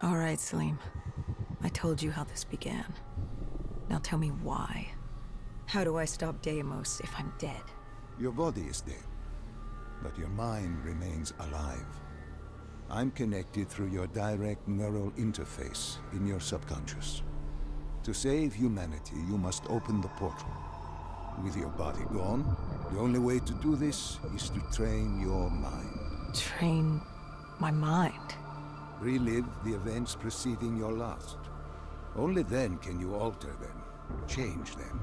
All right, Salim. I told you how this began. Now tell me why. How do I stop Deimos if I'm dead? Your body is dead, but your mind remains alive. I'm connected through your direct neural interface in your subconscious. To save humanity, you must open the portal. With your body gone, the only way to do this is to train your mind. Train my mind? Relive the events preceding your last. Only then can you alter them, change them.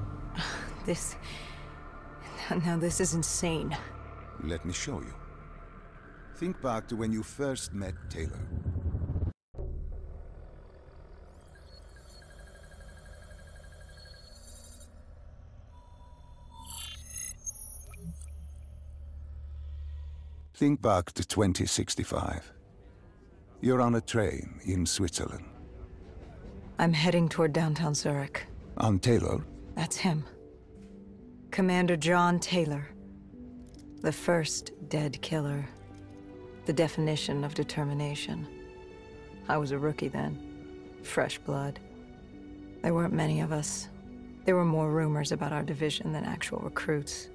Now this is insane. Let me show you. Think back to when you first met Taylor. Think back to 2065. You're on a train in Switzerland. I'm heading toward downtown Zurich. On Taylor? That's him. Commander John Taylor. The first dead killer. The definition of determination. I was a rookie then. Fresh blood. There weren't many of us. There were more rumors about our division than actual recruits.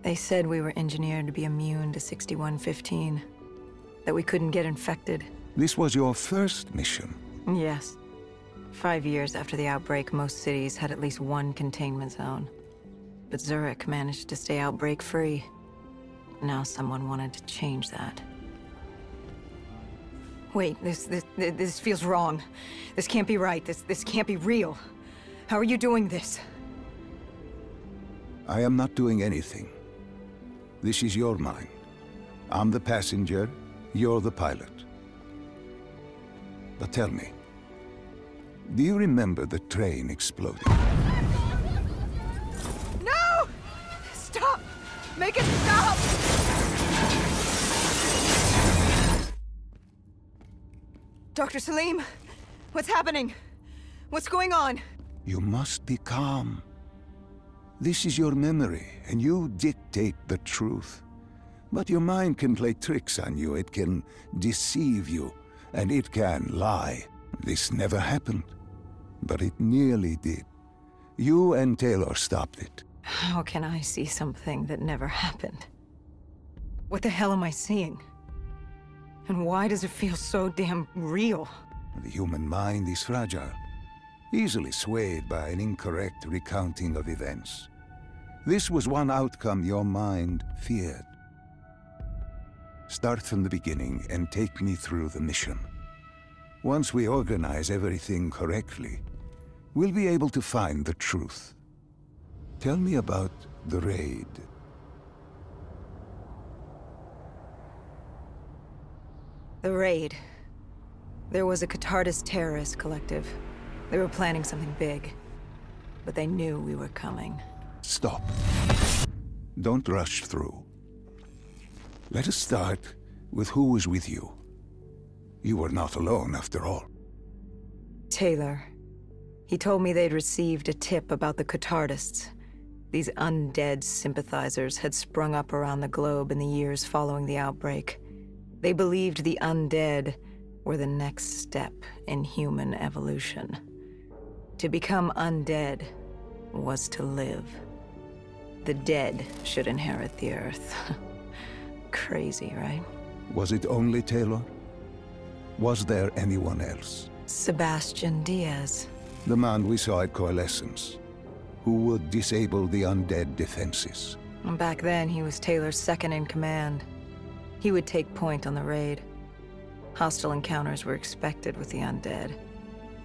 They said we were engineered to be immune to 6115. That we couldn't get infected. This was your first mission? Yes. 5 years after the outbreak, most cities had at least one containment zone. But Zurich managed to stay outbreak-free. Now someone wanted to change that. Wait, this feels wrong. This can't be right. This can't be real. How are you doing this? I am not doing anything. This is your mind. I'm the passenger, you're the pilot. But tell me, do you remember the train exploding? No! Stop! Make it stop! Dr. Salim, what's happening? What's going on? You must be calm. This is your memory, and you dictate the truth. But your mind can play tricks on you. It can deceive you, and it can lie. This never happened, but it nearly did. You and Taylor stopped it. How can I see something that never happened? What the hell am I seeing? And why does it feel so damn real? The human mind is fragile, easily swayed by an incorrect recounting of events. This was one outcome your mind feared. Start from the beginning and take me through the mission. Once we organize everything correctly, we'll be able to find the truth. Tell me about the raid. The raid. There was a Catardist terrorist collective. They were planning something big, but they knew we were coming. Stop. Don't rush through. Let us start with who was with you. You were not alone, after all. Taylor. He told me they'd received a tip about the Catardists. These undead sympathizers had sprung up around the globe in the years following the outbreak. They believed the undead were the next step in human evolution. To become undead was to live. The dead should inherit the Earth. Crazy, right? Was it only Taylor? Was there anyone else? Sebastian Diaz. The man we saw at Coalescence, who would disable the undead defenses. Back then, he was Taylor's second in command. He would take point on the raid. Hostile encounters were expected with the undead,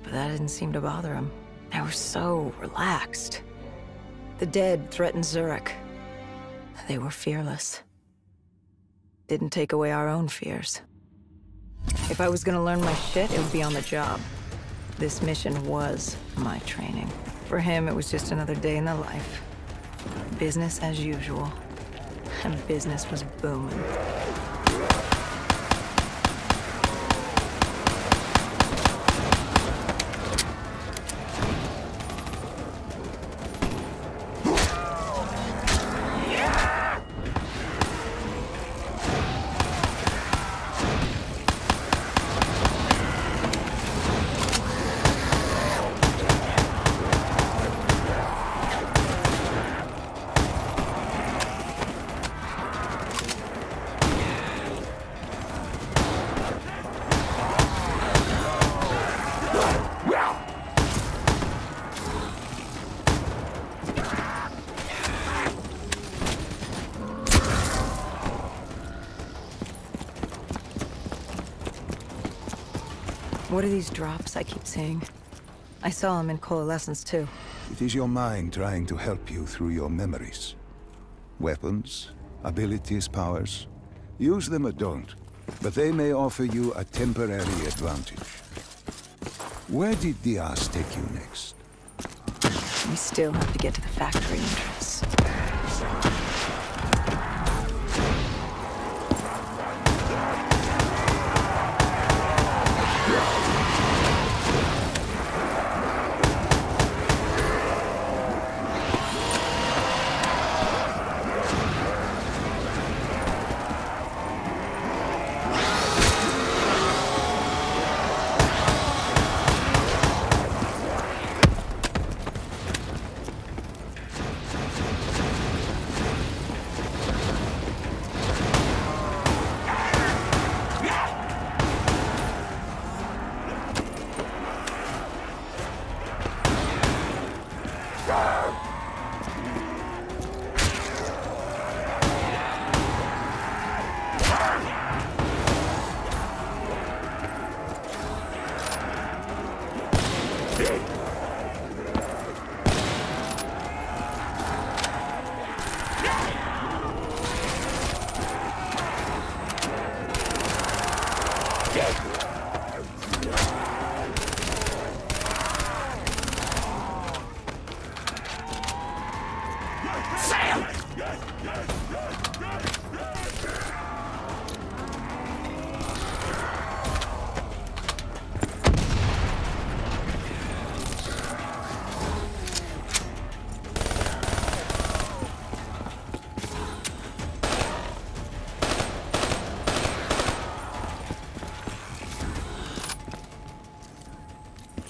but that didn't seem to bother him. They were so relaxed. The dead threatened Zurich. They were fearless. Didn't take away our own fears. If I was gonna learn my shit, it would be on the job. This mission was my training. For him, it was just another day in the life. Business as usual. And business was booming. What are these drops I keep seeing? I saw them in Coalescence too. It is your mind trying to help you through your memories. Weapons, abilities, powers. Use them or don't, but they may offer you a temporary advantage. Where did Diaz take you next? We still have to get to the factory entrance.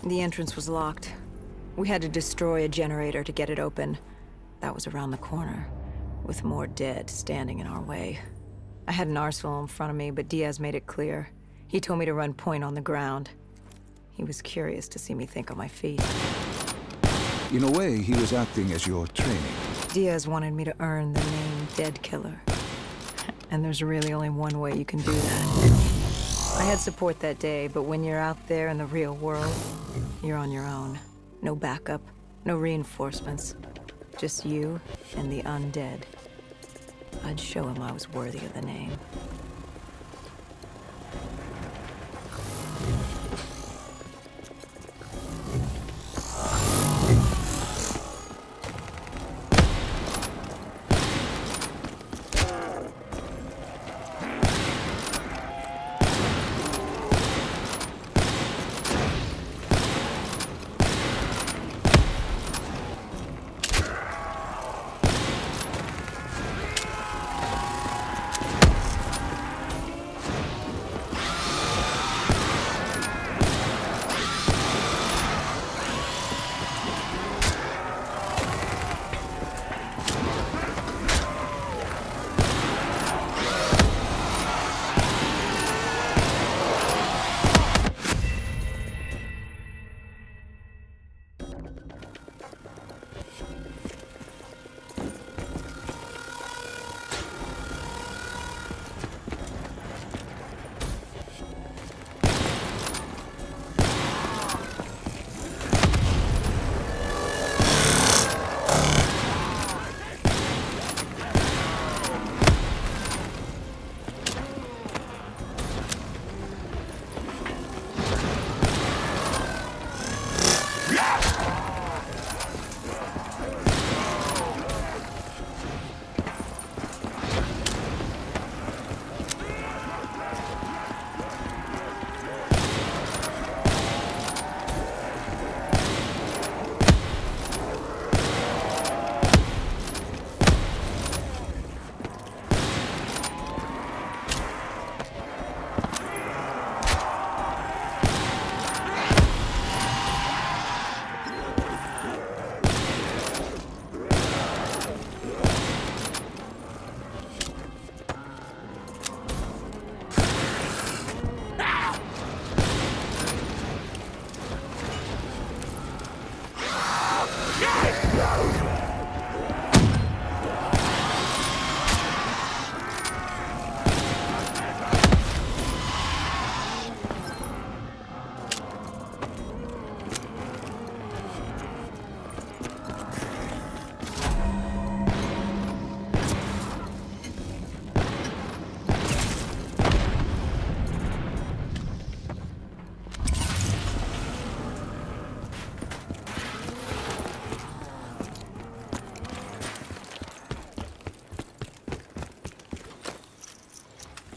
The entrance was locked. We had to destroy a generator to get it open. That was around the corner, with more dead standing in our way. I had an arsenal in front of me, but Diaz made it clear. He told me to run point on the ground. He was curious to see me think on my feet. In a way, he was acting as your training. Diaz wanted me to earn the name Dead Killer. And there's really only one way you can do that. I had support that day, but when you're out there in the real world, you're on your own. No backup, no reinforcements. Just you and the undead. I'd show him I was worthy of the name.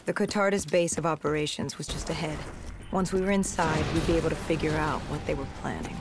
The Cotardis base of operations was just ahead. Once we were inside, we'd be able to figure out what they were planning.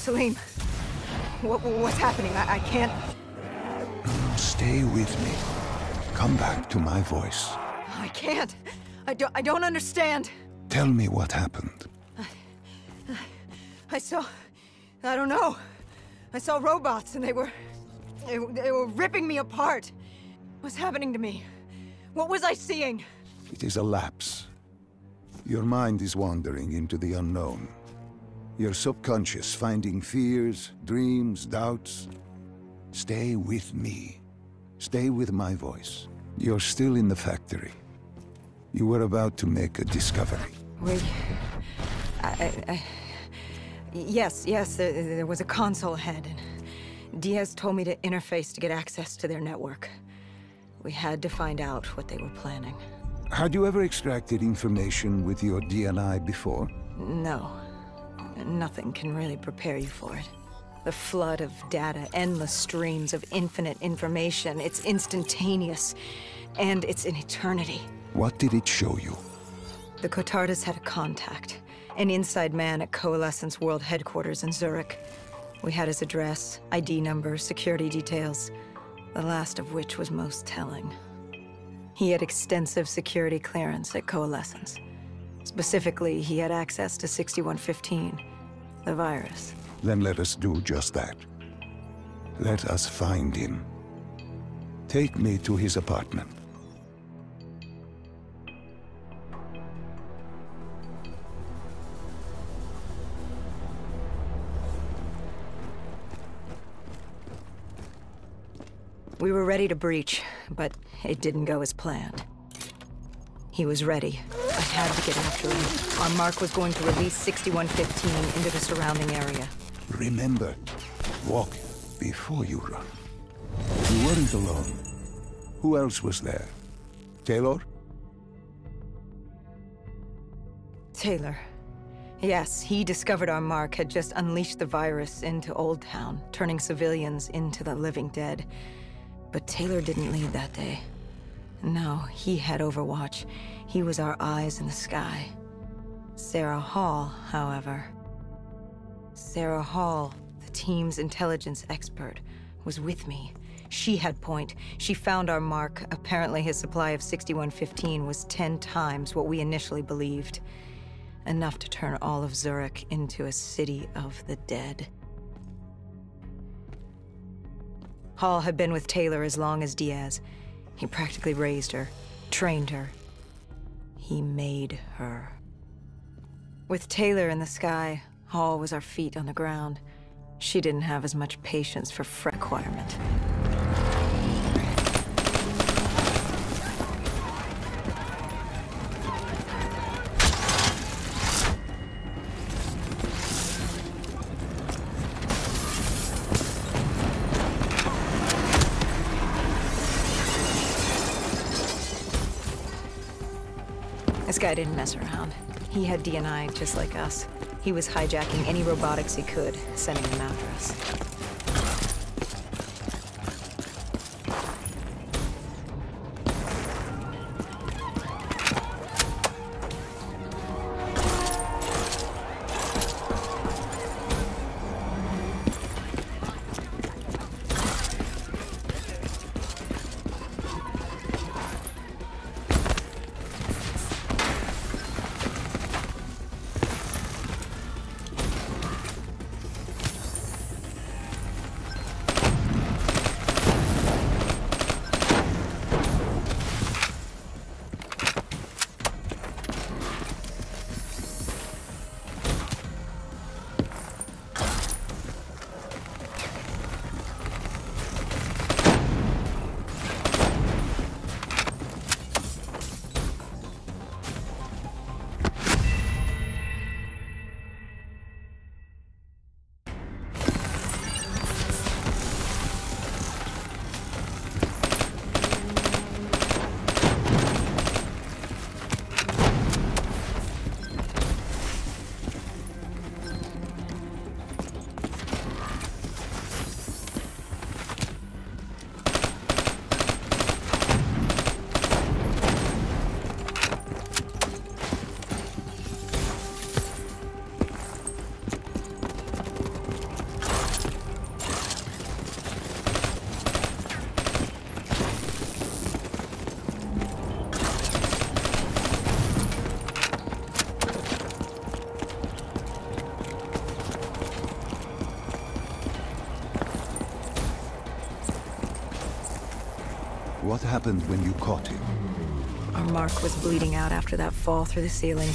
Salim, what's happening? I can't... Stay with me. Come back to my voice. I can't. I don't understand. Tell me what happened. I don't know. I saw robots and they were ripping me apart. What's happening to me? What was I seeing? It is a lapse. Your mind is wandering into the unknown. Your subconscious finding fears, dreams, doubts. Stay with me. Stay with my voice. You're still in the factory. You were about to make a discovery. Yes, there was a console ahead, and Diaz told me to interface to get access to their network. We had to find out what they were planning. Had you ever extracted information with your DNI before? No. Nothing can really prepare you for it. The flood of data, endless streams of infinite information, it's instantaneous, and it's an eternity. What did it show you? The Cotardis had a contact, an inside man at Coalescence World Headquarters in Zurich. We had his address, ID number, security details, the last of which was most telling. He had extensive security clearance at Coalescence. Specifically, he had access to 6115, the virus. Then let us do just that. Let us find him. Take me to his apartment. We were ready to breach, but it didn't go as planned. He was ready. I had to get after him. Our mark was going to release 6115 into the surrounding area. Remember, walk before you run. You weren't alone. Who else was there? Taylor? Taylor. Yes, he discovered our mark had just unleashed the virus into Old Town, turning civilians into the living dead. But Taylor didn't lead that day. No, he had Overwatch. He was our eyes in the sky. Sarah Hall, however. Sarah Hall, the team's intelligence expert, was with me. She had point. She found our mark. Apparently his supply of 6115 was 10 times what we initially believed. Enough to turn all of Zurich into a city of the dead. Hall had been with Taylor as long as Diaz. He practically raised her, trained her. He made her. With Taylor in the sky, Hall was our feet on the ground. She didn't have as much patience for requirement. This guy didn't mess around. He had DNI just like us. He was hijacking any robotics he could, sending them after us. What happened when you caught him? Our mark was bleeding out after that fall through the ceiling.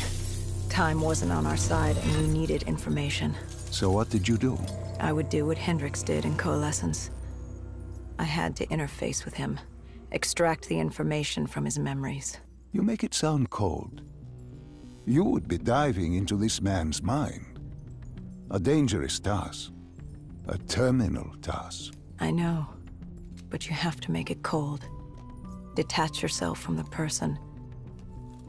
Time wasn't on our side, and we needed information. So what did you do? I would do what Hendrix did in Coalescence. I had to interface with him, extract the information from his memories. You make it sound cold. You would be diving into this man's mind. A dangerous task. A terminal task. I know, but you have to make it cold. Detach yourself from the person.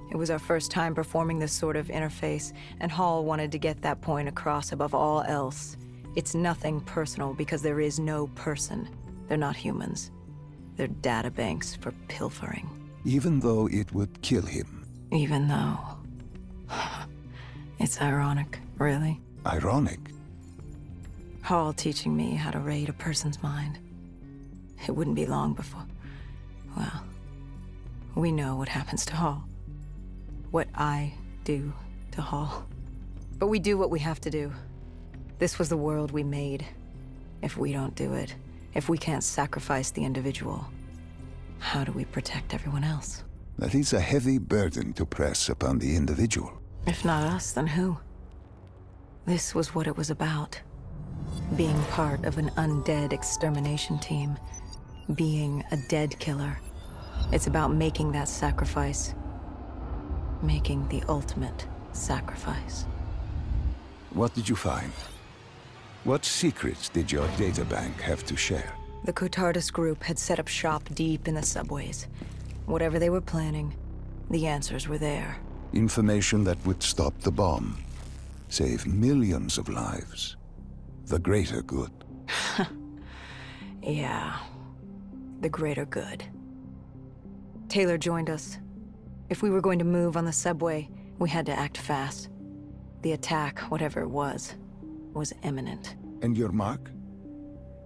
It was our first time performing this sort of interface, and Hall wanted to get that point across above all else. It's nothing personal because there is no person. They're not humans. They're databanks for pilfering. Even though it would kill him. Even though... It's ironic, really. Ironic? Hall teaching me how to raid a person's mind. It wouldn't be long before... Well, we know what happens to Hall. What I do to Hall. But we do what we have to do. This was the world we made. If we don't do it, if we can't sacrifice the individual, how do we protect everyone else? That is a heavy burden to press upon the individual. If not us, then who? This was what it was about. Being part of an undead extermination team. Being a dead killer. It's about making that sacrifice. Making the ultimate sacrifice. What did you find? What secrets did your databank have to share? The Cotardus group had set up shop deep in the subways. Whatever they were planning, the answers were there. Information that would stop the bomb. Save millions of lives. The greater good. Yeah. The greater good. Taylor joined us. If we were going to move on the subway, we had to act fast. The attack, whatever it was imminent. And your mark?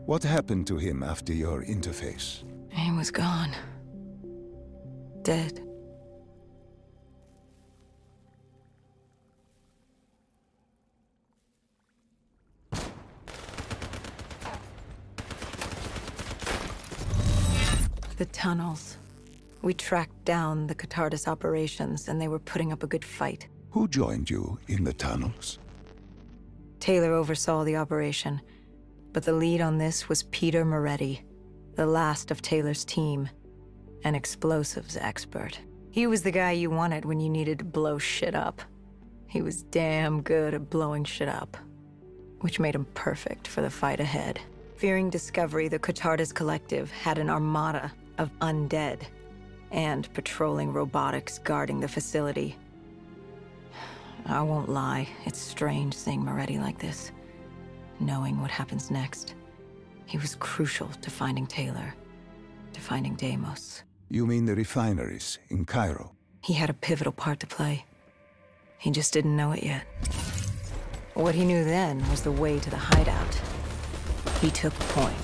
What happened to him after your interface? He was gone. Dead. The tunnels. We tracked down the Cotardus operations, and they were putting up a good fight. Who joined you in the tunnels? Taylor oversaw the operation, but the lead on this was Peter Moretti, the last of Taylor's team, an explosives expert. He was the guy you wanted when you needed to blow shit up. He was damn good at blowing shit up, which made him perfect for the fight ahead. Fearing discovery, the Cotardus Collective had an armada of undead and patrolling robotics guarding the facility. I won't lie, it's strange seeing Moretti like this, knowing what happens next. He was crucial to finding Taylor, to finding Deimos. You mean the refineries in Cairo? He had a pivotal part to play. He just didn't know it yet. What he knew then was the way to the hideout. He took point.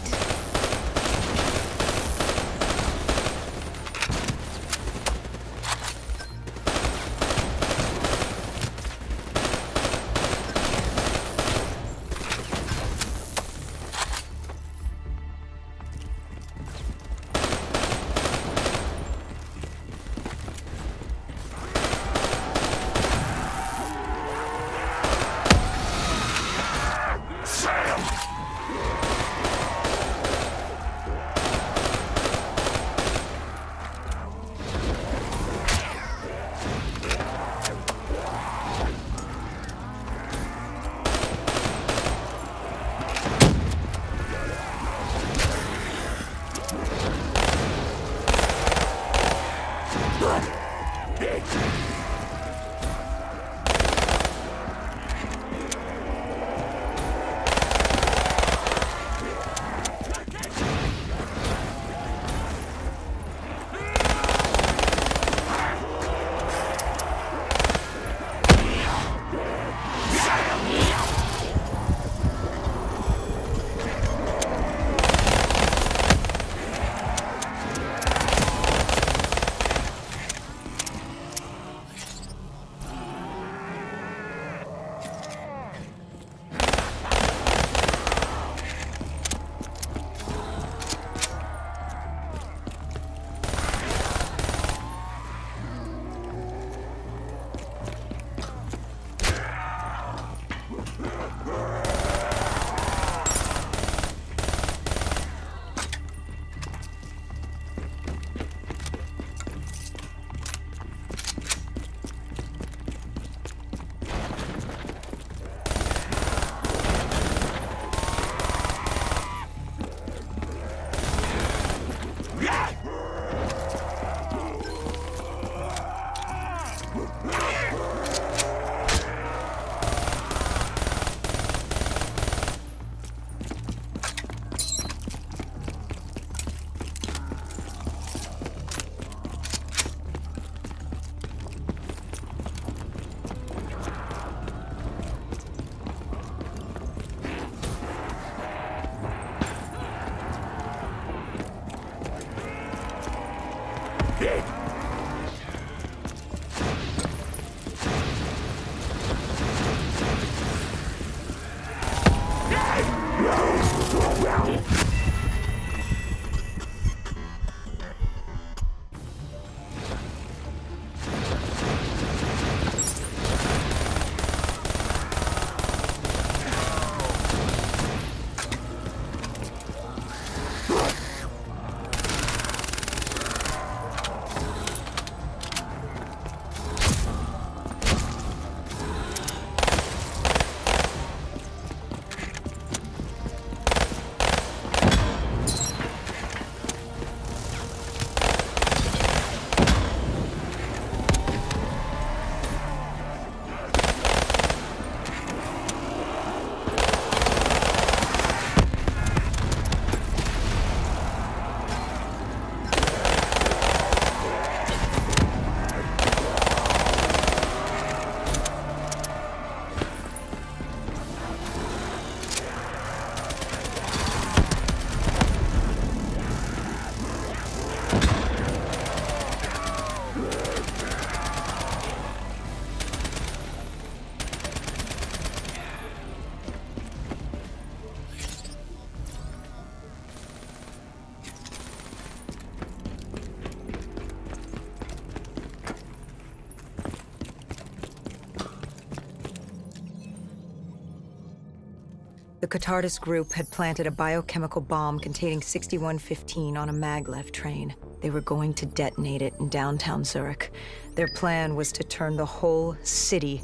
The Catardus group had planted a biochemical bomb containing 6115 on a maglev train. They were going to detonate it in downtown Zurich. Their plan was to turn the whole city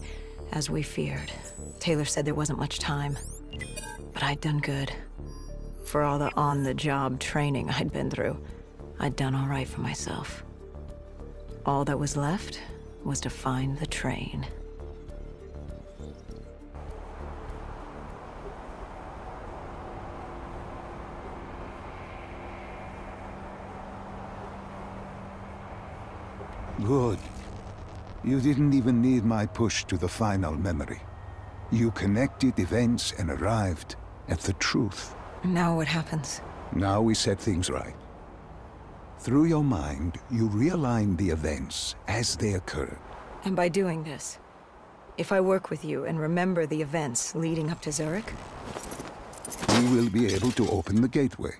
as we feared. Taylor said there wasn't much time, but I'd done good. For all the on-the-job training I'd been through, I'd done all right for myself. All that was left was to find the train. Good. You didn't even need my push to the final memory. You connected events and arrived at the truth. Now what happens? Now we set things right. Through your mind, you realign the events as they occurred. And by doing this, if I work with you and remember the events leading up to Zurich, we will be able to open the gateway.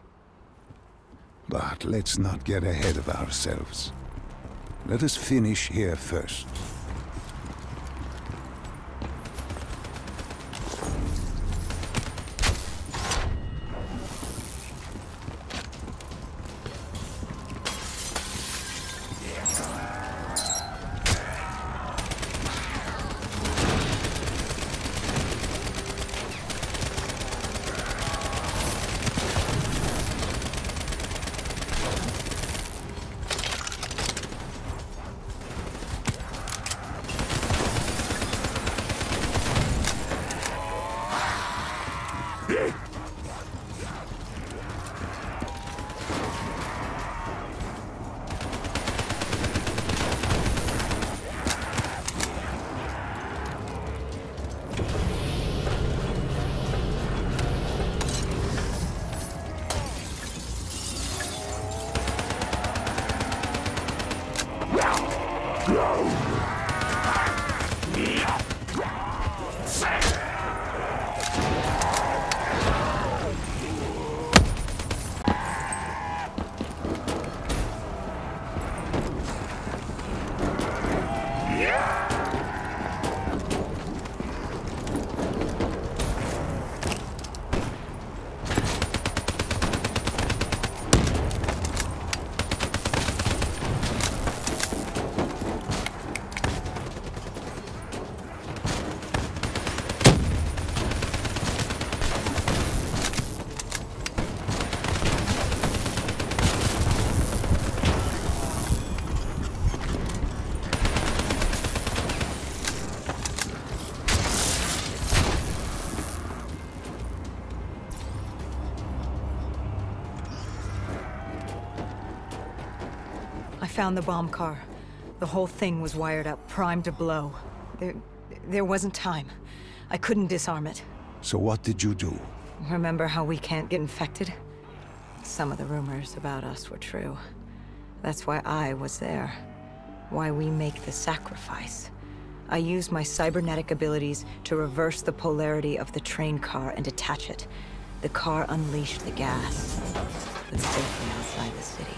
But let's not get ahead of ourselves. Let us finish here first. I found the bomb car. The whole thing was wired up, primed to blow. There wasn't time. I couldn't disarm it. So what did you do? Remember how we can't get infected? Some of the rumors about us were true. That's why I was there. Why we make the sacrifice. I used my cybernetic abilities to reverse the polarity of the train car and detach it. The car unleashed the gas, but safely outside the city.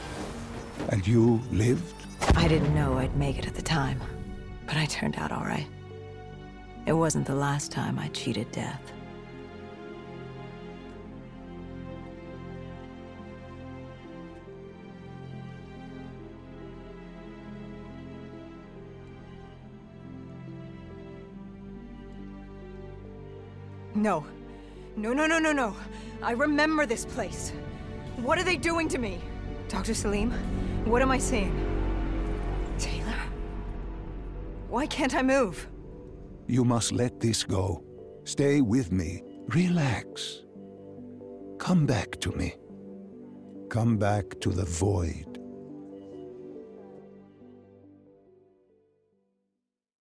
And you lived? I didn't know I'd make it at the time, but I turned out all right. It wasn't the last time I cheated death. No. No. I remember this place. What are they doing to me? Dr. Salim, what am I seeing? Taylor? Why can't I move? You must let this go. Stay with me. Relax. Come back to me. Come back to the void.